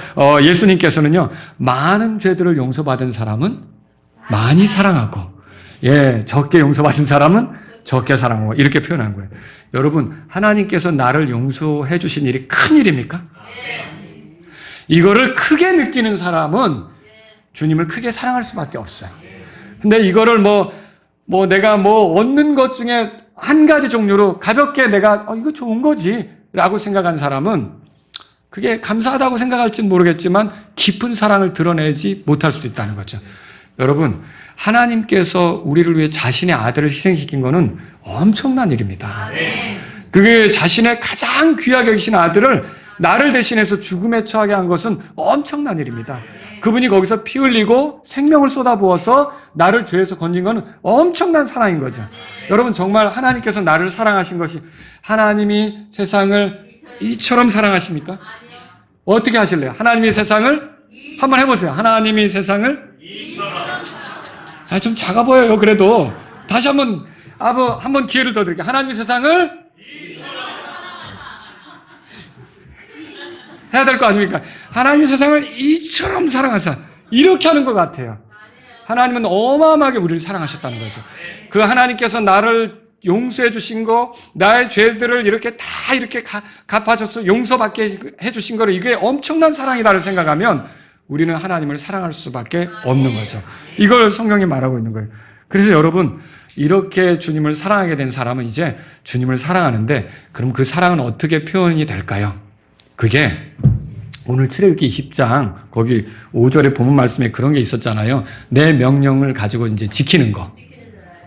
예수님께서는요, 많은 죄들을 용서받은 사람은 많이 사랑하고, 적게 용서받은 사람은 적게 사랑하고, 이렇게 표현한 거예요. 여러분, 하나님께서 나를 용서해 주신 일이 큰 일입니까? 이거를 크게 느끼는 사람은 주님을 크게 사랑할 수밖에 없어요. 근데 이거를 내가 얻는 것 중에 한 가지 종류로 가볍게 내가 이거 좋은 거지 라고 생각한 사람은 그게 감사하다고 생각할지는 모르겠지만 깊은 사랑을 드러내지 못할 수도 있다는 거죠. 여러분, 하나님께서 우리를 위해 자신의 아들을 희생시킨 것은 엄청난 일입니다. 그게 자신의 가장 귀하게 여기신 아들을 나를 대신해서 죽음에 처하게 한 것은 엄청난 일입니다. 그분이 거기서 피 흘리고 생명을 쏟아부어서 나를 죄에서 건진 것은 엄청난 사랑인 거죠. 여러분, 정말 하나님께서 나를 사랑하신 것이, 하나님이 세상을 이처럼 사랑하십니까? 어떻게 하실래요? 하나님이 세상을 한번 해보세요. 하나님이 세상을 좀 작아 보여요. 그래도 다시 한번 기회를 더 드릴게요. 하나님이 세상을 해야 될 거 아닙니까? 하나님이 세상을 이처럼 사랑하사, 이렇게 하는 것 같아요. 하나님은 어마어마하게 우리를 사랑하셨다는 거죠. 그 하나님께서 나를 용서해 주신 거, 나의 죄들을 이렇게 다 이렇게 갚아줘서 용서받게 해주신 거를, 이게 엄청난 사랑이다를 생각하면 우리는 하나님을 사랑할 수밖에 없는 거죠. 이걸 성경이 말하고 있는 거예요. 그래서 여러분, 이렇게 주님을 사랑하게 된 사람은 이제 주님을 사랑하는데, 그럼 그 사랑은 어떻게 표현이 될까요? 그게 오늘 출애굽기 20장 거기 5절에 본문 말씀에 그런 게 있었잖아요. 내 명령을 가지고 이제 지키는 거.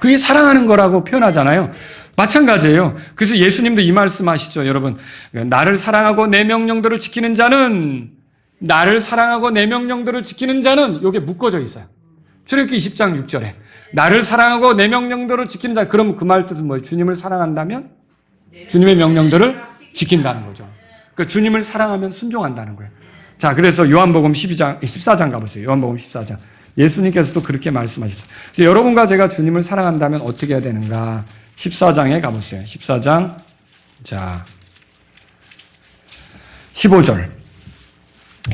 그게 사랑하는 거라고 표현하잖아요. 마찬가지예요. 그래서 예수님도 이 말씀하시죠, 여러분. 나를 사랑하고 내 명령들을 지키는 자는, 나를 사랑하고 내 명령들을 지키는 자는, 이게 묶어져 있어요. 출애굽기 20장 6절에 나를 사랑하고 내 명령들을 지키는 자. 그럼 그 말 뜻은 뭐예요? 주님을 사랑한다면 주님의 명령들을 지킨다는 거죠. 그러니까 주님을 사랑하면 순종한다는 거예요. 자, 그래서 요한복음 14장 가보세요. 요한복음 14장. 예수님께서도 그렇게 말씀하셨어요. 그래서 여러분과 제가 주님을 사랑한다면 어떻게 해야 되는가? 14장에 가보세요. 14장. 자, 15절.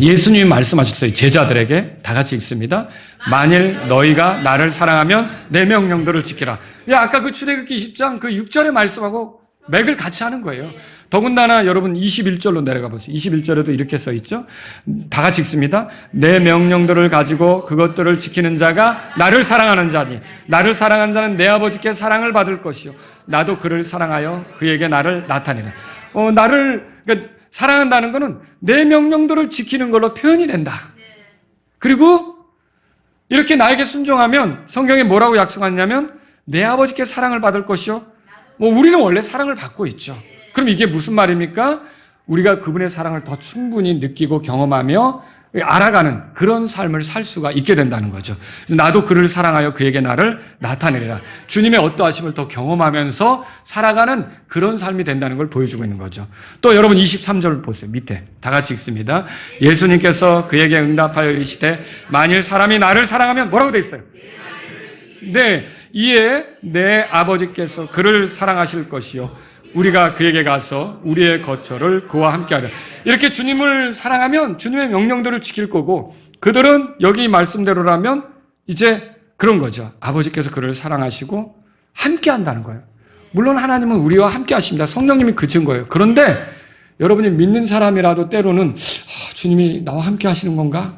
예수님이 말씀하셨어요. 제자들에게 다 같이 읽습니다. 만일 너희가 나를 사랑하면 내 명령들을 지키라. 아까 그 출애굽기 20장 그 6절의 말씀하고 맥을 같이 하는 거예요. 더군다나 여러분 21절로 내려가 보세요. 21절에도 이렇게 써 있죠. 다 같이 읽습니다. 내 명령들을 가지고 그것들을 지키는 자가 나를 사랑하는 자니 나를 사랑하는 자는 내 아버지께 사랑을 받을 것이요 나도 그를 사랑하여 그에게 나를 나타내라. 그러니까 사랑한다는 것은 내 명령들을 지키는 걸로 표현이 된다. 그리고 이렇게 나에게 순종하면 성경에 뭐라고 약속하냐면 내 아버지께 사랑을 받을 것이요. 우리는 원래 사랑을 받고 있죠. 그럼 이게 무슨 말입니까? 우리가 그분의 사랑을 더 충분히 느끼고 경험하며 알아가는 그런 삶을 살 수가 있게 된다는 거죠. 나도 그를 사랑하여 그에게 나를 나타내리라. 주님의 어떠하심을 더 경험하면서 살아가는 그런 삶이 된다는 걸 보여주고 있는 거죠. 또 여러분 23절 보세요. 밑에 다 같이 읽습니다. 예수님께서 그에게 응답하여 이르시되 만일 사람이 나를 사랑하면 뭐라고 돼 있어요? 네, 이에 내 아버지께서 그를 사랑하실 것이요 우리가 그에게 가서 우리의 거처를 그와 함께하려. 이렇게 주님을 사랑하면 주님의 명령들을 지킬 거고 그들은 여기 말씀대로라면 이제 그런 거죠. 아버지께서 그를 사랑하시고 함께한다는 거예요. 물론 하나님은 우리와 함께하십니다. 성령님이 그친 거예요. 그런데 여러분이 믿는 사람이라도 때로는 주님이 나와 함께하시는 건가?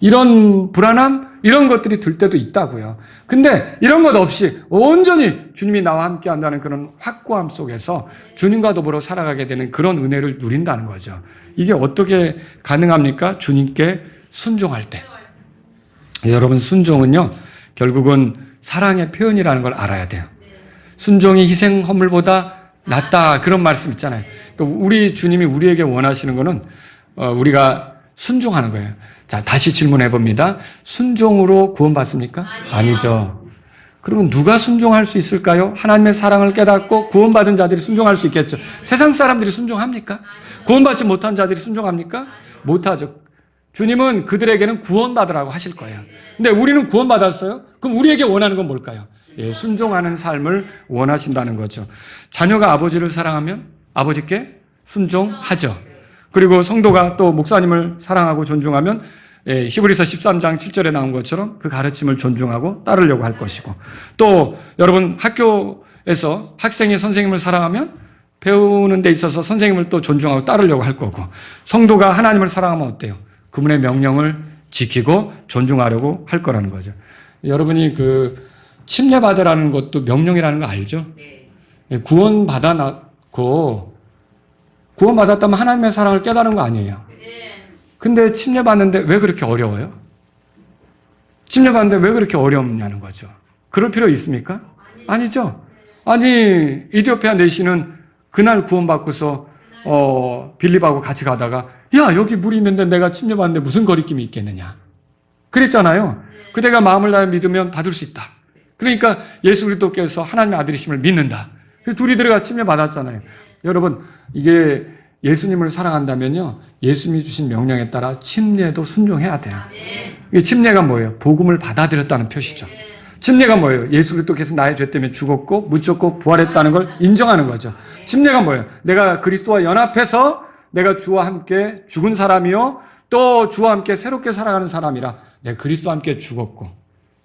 이런 불안함, 이런 것들이 들 때도 있다고요. 근데 이런 것 없이 온전히 주님이 나와 함께 한다는 그런 확고함 속에서 주님과 더불어 살아가게 되는 그런 은혜를 누린다는 거죠. 이게 어떻게 가능합니까? 주님께 순종할 때. 여러분, 순종은요, 결국은 사랑의 표현이라는 걸 알아야 돼요. 순종이 희생 헌물보다 낫다. 그런 말씀 있잖아요. 그러니까 우리 주님이 우리에게 원하시는 거는 우리가 순종하는 거예요. 자, 다시 질문해 봅니다. 순종으로 구원받습니까? 아니죠. 그러면 누가 순종할 수 있을까요? 하나님의 사랑을 깨닫고 구원받은 자들이 순종할 수 있겠죠. 세상 사람들이 순종합니까? 구원받지 못한 자들이 순종합니까? 못하죠. 주님은 그들에게는 구원받으라고 하실 거예요. 근데 우리는 구원받았어요? 그럼 우리에게 원하는 건 뭘까요? 예, 순종하는 삶을 원하신다는 거죠. 자녀가 아버지를 사랑하면 아버지께 순종하죠. 그리고 성도가 또 목사님을 사랑하고 존중하면 히브리서 13장 7절에 나온 것처럼 그 가르침을 존중하고 따르려고 할 것이고 또 여러분 학교에서 학생이 선생님을 사랑하면 배우는 데 있어서 선생님을 또 존중하고 따르려고 할 거고 성도가 하나님을 사랑하면 어때요? 그분의 명령을 지키고 존중하려고 할 거라는 거죠. 여러분이 그 침례받으라는 것도 명령이라는 거 알죠? 구원받았다면 하나님의 사랑을 깨달은 거 아니에요. 근데 침례받는데 왜 그렇게 어려워요? 침례받는데 왜 그렇게 어렵냐는 거죠. 그럴 필요 있습니까? 아니죠. 아니 이디오피아 내시는 그날 구원받고서 빌립하고 같이 가다가 야 여기 물이 있는데 내가 침례받는데 무슨 거리낌이 있겠느냐 그랬잖아요. 그대가 마음을 다해 믿으면 받을 수 있다. 그러니까 예수 그리스도께서 하나님의 아들이심을 믿는다. 둘이 들어가 침례받았잖아요. 여러분 이게 예수님을 사랑한다면요 예수님이 주신 명령에 따라 침례도 순종해야 돼요. 이게 침례가 뭐예요? 복음을 받아들였다는 표시죠. 침례가 뭐예요? 예수 그리스도께서 나의 죄 때문에 죽었고 묻혔고 부활했다는 걸 인정하는 거죠. 침례가 뭐예요? 내가 그리스도와 연합해서 내가 주와 함께 죽은 사람이요 또 주와 함께 새롭게 살아가는 사람이라 내가 그리스도와 함께 죽었고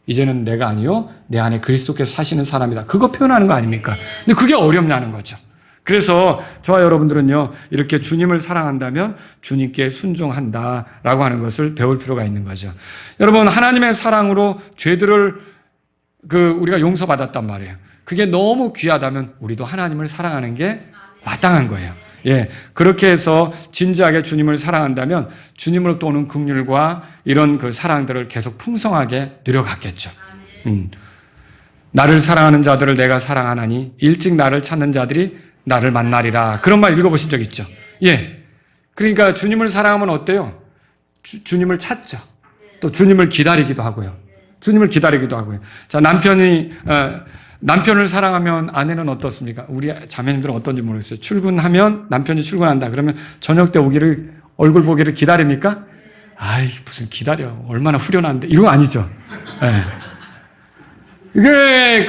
이제는 내가 아니요 내 안에 그리스도께서 사시는 사람이다. 그거 표현하는 거 아닙니까? 근데 그게 어렵냐는 거죠. 그래서 저와 여러분들은요 이렇게 주님을 사랑한다면 주님께 순종한다라고 하는 것을 배울 필요가 있는 거죠. 여러분 하나님의 사랑으로 죄들을 우리가 용서받았단 말이에요. 그게 너무 귀하다면 우리도 하나님을 사랑하는 게 마땅한 거예요. 예, 그렇게 해서 진지하게 주님을 사랑한다면 주님으로부터 오는 긍휼과 이런 그 사랑들을 계속 풍성하게 누려갔겠죠. 나를 사랑하는 자들을 내가 사랑하나니 일찍 나를 찾는 자들이 나를 만나리라. 그런 말 읽어보신 적 있죠? 예. 그러니까 주님을 사랑하면 어때요? 주님을 찾죠. 또 주님을 기다리기도 하고요. 주님을 기다리기도 하고요. 자, 남편을 사랑하면 아내는 어떻습니까? 우리 자매님들은 어떤지 모르겠어요. 출근하면 남편이 출근한다. 그러면 저녁 때 얼굴 보기를 기다립니까? 아이, 무슨 기다려. 얼마나 후련한데. 이런 거 아니죠. 예. 이게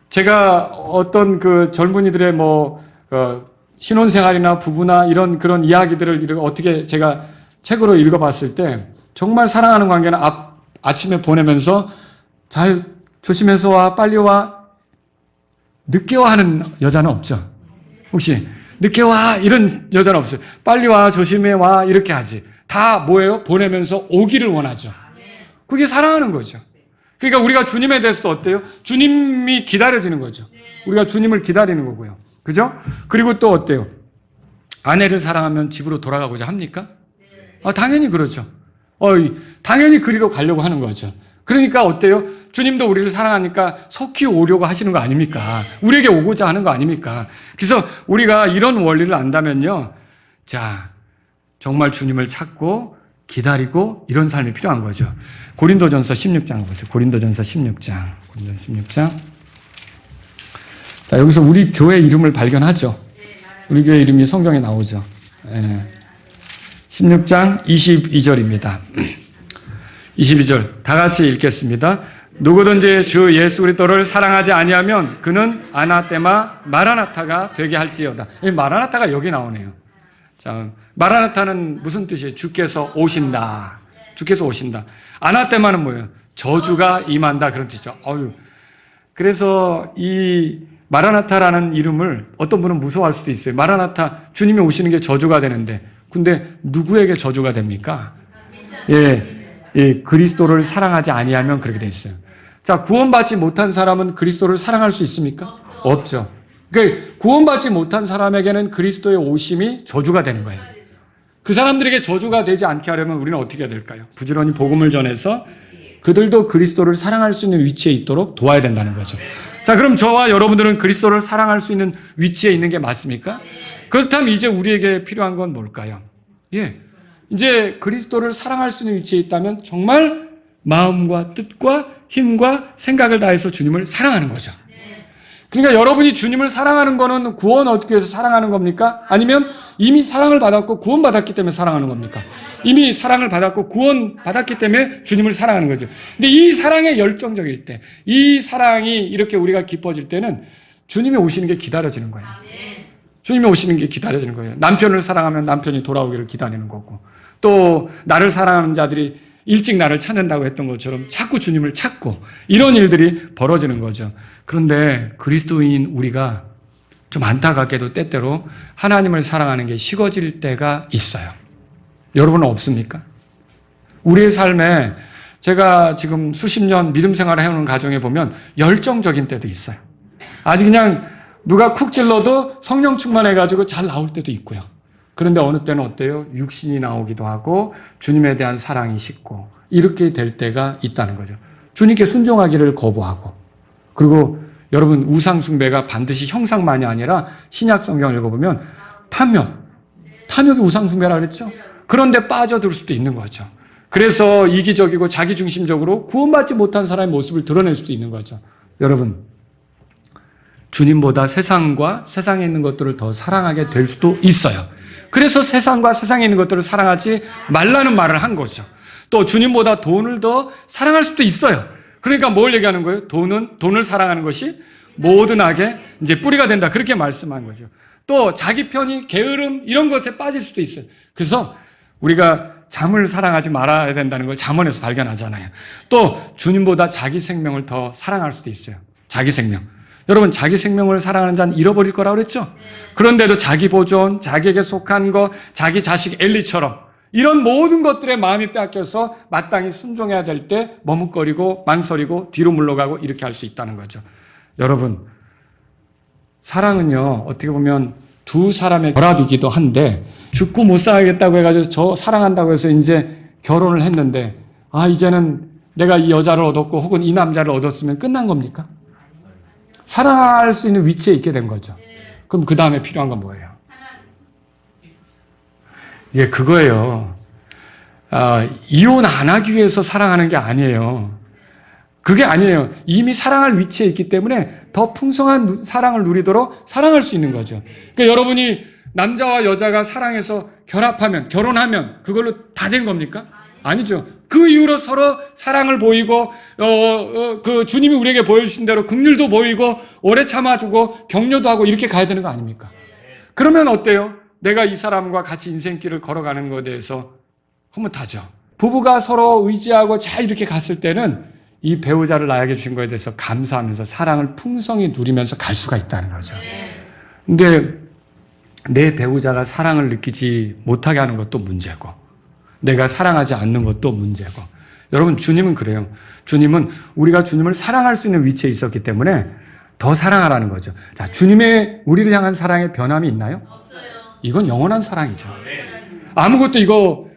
제가 어떤 젊은이들의 신혼생활이나 부부나 그런 이야기들을 어떻게 제가 책으로 읽어봤을 때 정말 사랑하는 관계는 아침에 보내면서 잘 조심해서 와, 빨리 와, 늦게 와 하는 여자는 없죠. 혹시 늦게 와 이런 여자는 없어요. 빨리 와, 조심해 와 이렇게 하지. 다 뭐예요? 보내면서 오기를 원하죠. 그게 사랑하는 거죠. 그러니까 우리가 주님에 대해서도 어때요? 주님이 기다려지는 거죠. 우리가 주님을 기다리는 거고요. 그죠? 그리고 또 어때요? 아내를 사랑하면 집으로 돌아가고자 합니까? 당연히 그러죠. 당연히 그리로 가려고 하는 거죠. 그러니까 어때요? 주님도 우리를 사랑하니까 속히 오려고 하시는 거 아닙니까? 우리에게 오고자 하는 거 아닙니까? 그래서 우리가 이런 원리를 안다면요. 자, 정말 주님을 찾고 기다리고 이런 삶이 필요한 거죠. 고린도전서 16장 보세요. 고린도전서 16장. 자, 여기서 우리 교회 이름을 발견하죠. 우리 교회 이름이 성경에 나오죠. 16장 22절입니다. 22절 다 같이 읽겠습니다. 누구든지 주 예수 그리스도를 사랑하지 아니하면 그는 아나테마 마라나타가 되게 할지어다. 이 마라나타가 여기 나오네요. 자, 마라나타는 무슨 뜻이에요? 주께서 오신다. 주께서 오신다. 아나테마는 뭐예요? 저주가 임한다 그런 뜻이죠. 그래서 이 마라나타라는 이름을 어떤 분은 무서워할 수도 있어요. 마라나타, 주님이 오시는 게 저주가 되는데, 근데 누구에게 저주가 됩니까? 그리스도를 사랑하지 아니하면 그렇게 돼 있어요. 자, 구원받지 못한 사람은 그리스도를 사랑할 수 있습니까? 없죠. 그러니까 구원받지 못한 사람에게는 그리스도의 오심이 저주가 되는 거예요. 그 사람들에게 저주가 되지 않게 하려면 우리는 어떻게 해야 될까요? 부지런히 복음을 전해서 그들도 그리스도를 사랑할 수 있는 위치에 있도록 도와야 된다는 거죠. 자, 그럼 저와 여러분들은 그리스도를 사랑할 수 있는 위치에 있는 게 맞습니까? 그렇다면 이제 우리에게 필요한 건 뭘까요? 이제 그리스도를 사랑할 수 있는 위치에 있다면 정말 마음과 뜻과 힘과 생각을 다해서 주님을 사랑하는 거죠. 그러니까 여러분이 주님을 사랑하는 거는 구원 얻기 위해서 사랑하는 겁니까? 아니면 이미 사랑을 받았고 구원받았기 때문에 사랑하는 겁니까? 이미 사랑을 받았고 구원받았기 때문에 주님을 사랑하는 거죠. 근데 이 사랑이 열정적일 때, 이 사랑이 이렇게 우리가 기뻐질 때는 주님이 오시는 게 기다려지는 거예요. 주님이 오시는 게 기다려지는 거예요. 남편을 사랑하면 남편이 돌아오기를 기다리는 거고, 또 나를 사랑하는 자들이 일찍 나를 찾는다고 했던 것처럼 자꾸 주님을 찾고 이런 일들이 벌어지는 거죠. 그런데 그리스도인인 우리가 좀 안타깝게도 때때로 하나님을 사랑하는 게 식어질 때가 있어요. 여러분은 없습니까? 우리의 삶에 제가 지금 수십 년 믿음 생활을 해오는 가정에 보면 열정적인 때도 있어요. 아직 그냥 누가 쿡 찔러도 성령 충만해가지고 잘 나올 때도 있고요. 그런데 어느 때는 어때요? 육신이 나오기도 하고 주님에 대한 사랑이 식고 이렇게 될 때가 있다는 거죠. 주님께 순종하기를 거부하고, 그리고 여러분 우상 숭배가 반드시 형상만이 아니라 신약 성경을 읽어보면 탐욕이 우상 숭배라 그랬죠. 그런데 빠져들 수도 있는 거죠. 그래서 이기적이고 자기중심적으로 구원받지 못한 사람의 모습을 드러낼 수도 있는 거죠. 여러분, 주님보다 세상과 세상에 있는 것들을 더 사랑하게 될 수도 있어요. 그래서 세상과 세상에 있는 것들을 사랑하지 말라는 말을 한 거죠. 또 주님보다 돈을 더 사랑할 수도 있어요. 그러니까 뭘 얘기하는 거예요? 돈을 사랑하는 것이 모든 악의 이제 뿌리가 된다. 그렇게 말씀한 거죠. 또 자기 편의, 게으름 이런 것에 빠질 수도 있어요. 그래서 우리가 잠을 사랑하지 말아야 된다는 걸 잠언에서 발견하잖아요. 또 주님보다 자기 생명을 더 사랑할 수도 있어요. 자기 생명. 여러분, 자기 생명을 사랑하는 자는 잃어버릴 거라고 그랬죠? 그런데도 자기 보존, 자기에게 속한 거, 자기 자식 엘리처럼 이런 모든 것들에 마음이 빼앗겨서 마땅히 순종해야 될 때 머뭇거리고 망설이고 뒤로 물러가고 이렇게 할 수 있다는 거죠. 여러분, 사랑은요, 어떻게 보면 두 사람의 결합이기도 한데 죽고 못 살겠다고 해가지고 저 사랑한다고 해서 이제 결혼을 했는데 이제는 내가 이 여자를 얻었고 혹은 이 남자를 얻었으면 끝난 겁니까? 사랑할 수 있는 위치에 있게 된 거죠. 그럼 그 다음에 필요한 건 뭐예요? 예, 그거예요. 이혼 안 하기 위해서 사랑하는 게 아니에요. 그게 아니에요. 이미 사랑할 위치에 있기 때문에 더 풍성한 사랑을 누리도록 사랑할 수 있는 거죠. 그러니까 여러분이 남자와 여자가 사랑해서 결합하면, 결혼하면 그걸로 다 된 겁니까? 아니죠. 그 이후로 서로 사랑을 보이고, 그 주님이 우리에게 보여주신 대로 긍휼도 보이고, 오래 참아주고, 격려도 하고 이렇게 가야 되는 거 아닙니까? 그러면 어때요? 내가 이 사람과 같이 인생길을 걸어가는 것에 대해서 흐뭇하죠. 부부가 서로 의지하고 잘 이렇게 갔을 때는 이 배우자를 나에게 주신 것에 대해서 감사하면서 사랑을 풍성히 누리면서 갈 수가 있다는 거죠. 근데 내 배우자가 사랑을 느끼지 못하게 하는 것도 문제고, 내가 사랑하지 않는 것도 문제고. 여러분, 주님은 그래요. 주님은 우리가 주님을 사랑할 수 있는 위치에 있었기 때문에 더 사랑하라는 거죠. 자, 주님의 우리를 향한 사랑에 변함이 있나요? 없어요. 이건 영원한 사랑이죠. 아무것도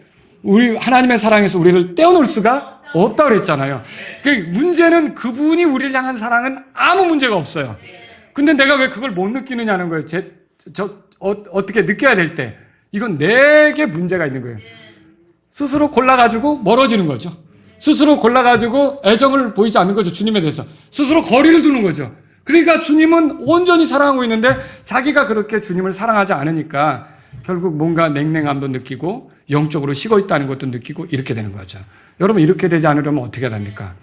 우리 하나님의 사랑에서 우리를 떼어놓을 수가 없다고 그랬잖아요. 그 문제는 그분이 우리를 향한 사랑은 아무 문제가 없어요. 근데 내가 왜 그걸 못 느끼느냐는 거예요. 어떻게 느껴야 될 때. 이건 내게 문제가 있는 거예요. 스스로 골라가지고 멀어지는 거죠. 스스로 골라가지고 애정을 보이지 않는 거죠. 주님에 대해서. 스스로 거리를 두는 거죠. 그러니까 주님은 온전히 사랑하고 있는데 자기가 그렇게 주님을 사랑하지 않으니까 결국 뭔가 냉랭함도 느끼고 영적으로 식어 있다는 것도 느끼고 이렇게 되는 거죠. 여러분, 이렇게 되지 않으려면 어떻게 해야 됩니까?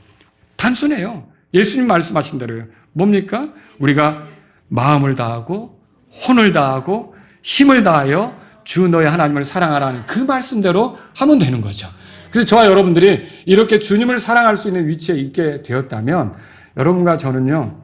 단순해요. 예수님 말씀하신 대로요. 뭡니까? 우리가 마음을 다하고 혼을 다하고 힘을 다하여 주 너의 하나님을 사랑하라는 그 말씀대로 하면 되는 거죠. 그래서 저와 여러분들이 이렇게 주님을 사랑할 수 있는 위치에 있게 되었다면 여러분과 저는요,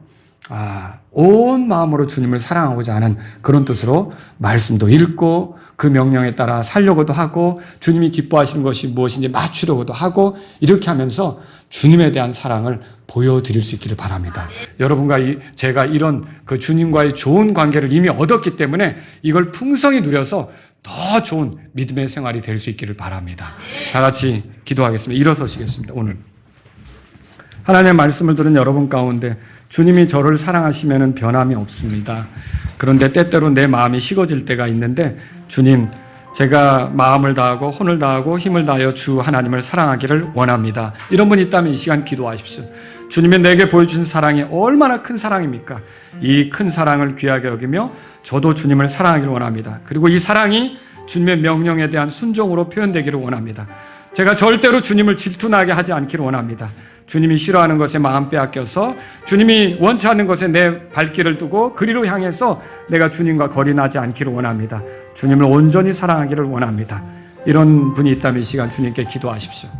온 마음으로 주님을 사랑하고자 하는 그런 뜻으로 말씀도 읽고 그 명령에 따라 살려고도 하고 주님이 기뻐하시는 것이 무엇인지 맞추려고도 하고 이렇게 하면서 주님에 대한 사랑을 보여드릴 수 있기를 바랍니다. 여러분과 제가 이런 그 주님과의 좋은 관계를 이미 얻었기 때문에 이걸 풍성히 누려서 더 좋은 믿음의 생활이 될 수 있기를 바랍니다. 다 같이 기도하겠습니다. 일어서시겠습니다. 오늘 하나님의 말씀을 들은 여러분 가운데 주님이 저를 사랑하시면 변함이 없습니다. 그런데 때때로 내 마음이 식어질 때가 있는데 주님, 제가 마음을 다하고 혼을 다하고 힘을 다하여 주 하나님을 사랑하기를 원합니다. 이런 분 있다면 이 시간 기도하십시오. 주님이 내게 보여주신 사랑이 얼마나 큰 사랑입니까? 이 큰 사랑을 귀하게 여기며 저도 주님을 사랑하기를 원합니다. 그리고 이 사랑이 주님의 명령에 대한 순종으로 표현되기를 원합니다. 제가 절대로 주님을 질투나게 하지 않기를 원합니다. 주님이 싫어하는 것에 마음 빼앗겨서 주님이 원치 않는 것에 내 발길을 두고 그리로 향해서 내가 주님과 거리 나지 않기를 원합니다. 주님을 온전히 사랑하기를 원합니다. 이런 분이 있다면 이 시간 주님께 기도하십시오.